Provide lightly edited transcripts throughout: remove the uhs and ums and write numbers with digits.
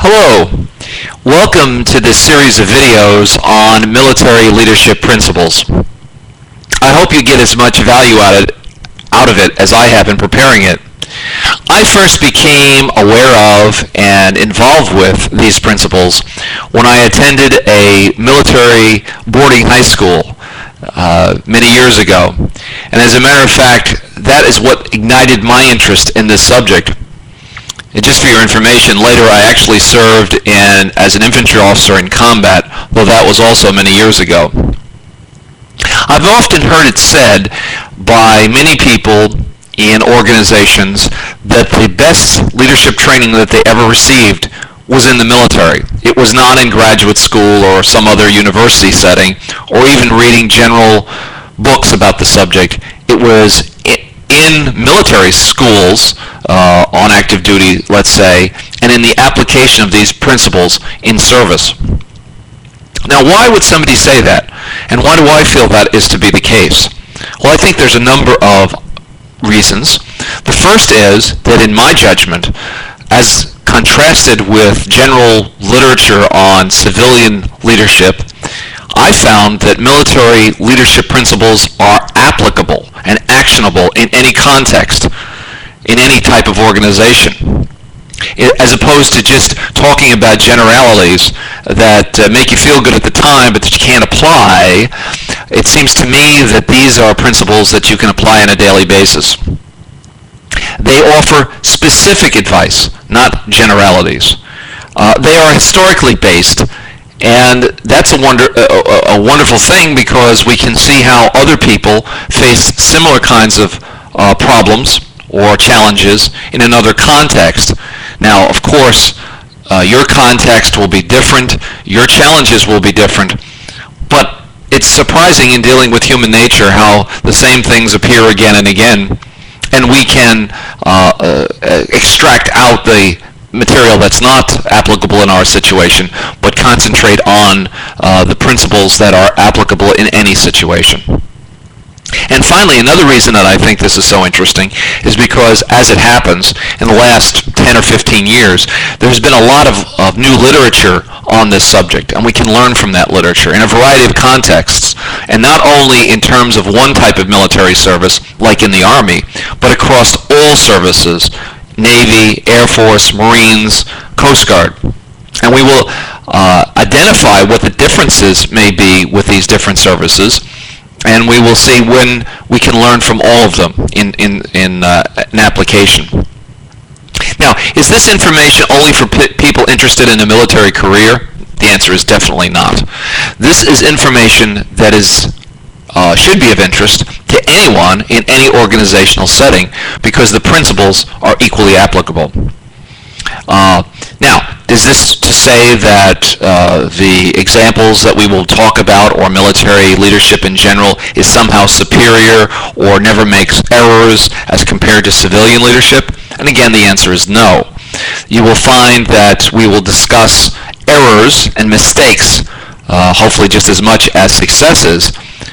Hello, welcome to this series of videos on military leadership principles. I hope you get as much value out of it as I have in preparing it. I first became aware of and involved with these principles when I attended a military boarding high school many years ago. And as a matter of fact, that is what ignited my interest in this subject. And just for your information, later I actually served as an infantry officer in combat, though that was also many years ago. I've often heard it said by many people in organizations that the best leadership training that they ever received was in the military. It was not in graduate school or some other university setting, or even reading general books about the subject. It was in military schools, on active duty, let's say, and in the application of these principles in service. Now, why would somebody say that? And why do I feel that is to be the case? Well, I think there's a number of reasons. The first is that, in my judgment, as contrasted with general literature on civilian leadership, I found that military leadership principles are applicable and actionable in any context, in any type of organization, as opposed to just talking about generalities that make you feel good at the time but that you can't apply. It seems to me that these are principles that you can apply on a daily basis. They offer specific advice, not generalities. They are historically based, and that's a wonderful thing, because we can see how other people face similar kinds of problems or challenges in another context. Now, of course, your context will be different, your challenges will be different, but it's surprising in dealing with human nature how the same things appear again and again, and we can extract out the material that's not applicable in our situation, but concentrate on the principles that are applicable in any situation. And finally, another reason that I think this is so interesting is because, as it happens, in the last 10 or 15 years, there's been a lot of new literature on this subject, and we can learn from that literature in a variety of contexts, and not only in terms of one type of military service, like in the Army, but across all services: Navy, Air Force, Marines, Coast Guard. And we will identify what the differences may be with these different services, and we will see when we can learn from all of them in an application. Now, is this information only for people interested in a military career? The answer is definitely not. This is information that should be of interest to anyone in any organizational setting, because the principles are equally applicable. Now, is this to say that the examples that we will talk about, or military leadership in general, is somehow superior or never makes errors as compared to civilian leadership? And again, the answer is no. You will find that we will discuss errors and mistakes, hopefully just as much as successes.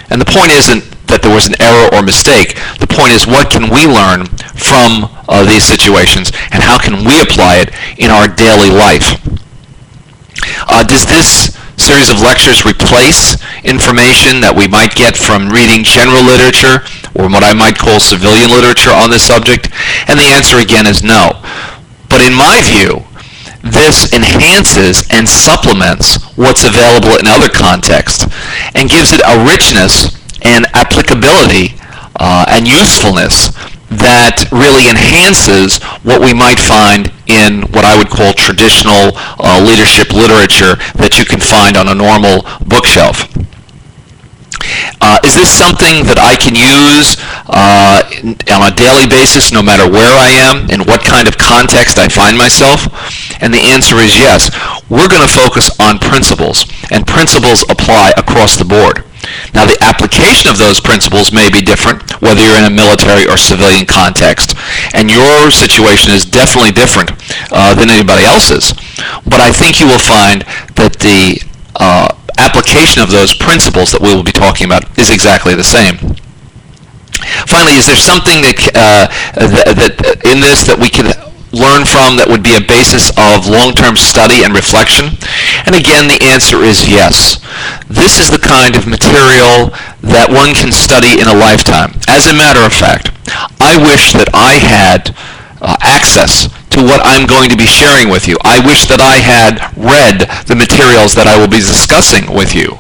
And the point isn't that there was an error or mistake. The point is, what can we learn from these situations, and how can we apply it in our daily life? Does this series of lectures replace information that we might get from reading general literature, or what I might call civilian literature on this subject? And the answer again is no. But in my view, this enhances and supplements what's available in other contexts, and gives it a richness and applicability and usefulness that really enhances what we might find in what I would call traditional leadership literature that you can find on a normal bookshelf. Is this something that I can use on a daily basis, no matter where I am, in what kind of context I find myself? And the answer is yes. We're going to focus on principles, and principles apply across the board. Now, the application of those principles may be different, whether you're in a military or civilian context, and your situation is definitely different than anybody else's. But I think you will find that the application of those principles that we will be talking about is exactly the same. Finally, is there something that in this that we can learn from that would be a basis of long-term study and reflection? And again, the answer is yes. This is the kind of material that one can study in a lifetime. As a matter of fact, I wish that I had access to what I'm going to be sharing with you. I wish that I had read the materials that I will be discussing with you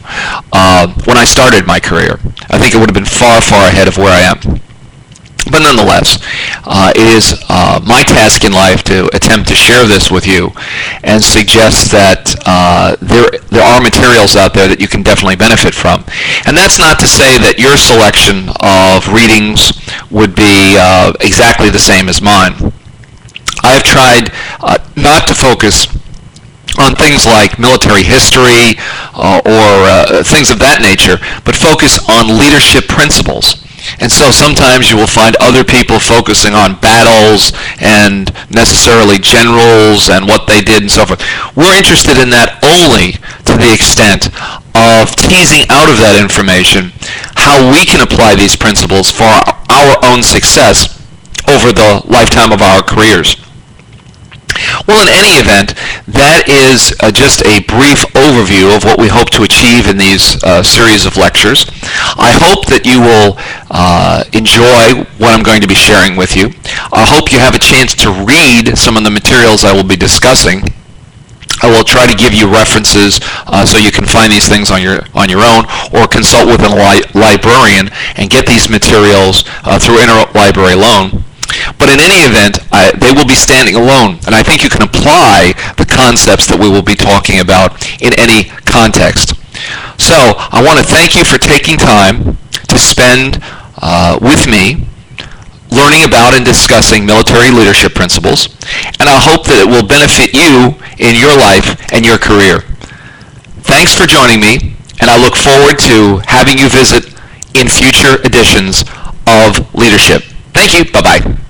when I started my career. I think it would have been far, far ahead of where I am. But nonetheless, it is my task in life to attempt to share this with you and suggest that there are materials out there that you can definitely benefit from. And that's not to say that your selection of readings would be exactly the same as mine. I've tried not to focus on things like military history or things of that nature, but focus on leadership principles. And so sometimes you will find other people focusing on battles and necessarily generals and what they did and so forth. We're interested in that only to the extent of teasing out of that information how we can apply these principles for our own success over the lifetime of our careers. Well, in any event, that is just a brief overview of what we hope to achieve in these series of lectures. I hope that you will enjoy what I'm going to be sharing with you. I hope you have a chance to read some of the materials I will be discussing. I will try to give you references so you can find these things on your own, or consult with a librarian and get these materials through interlibrary loan. But in any event, they will be standing alone, and I think you can apply the concepts that we will be talking about in any context. So I want to thank you for taking time to spend with me learning about and discussing military leadership principles, and I hope that it will benefit you in your life and your career. Thanks for joining me, and I look forward to having you visit in future editions of Leadership. Thank you. Bye-bye.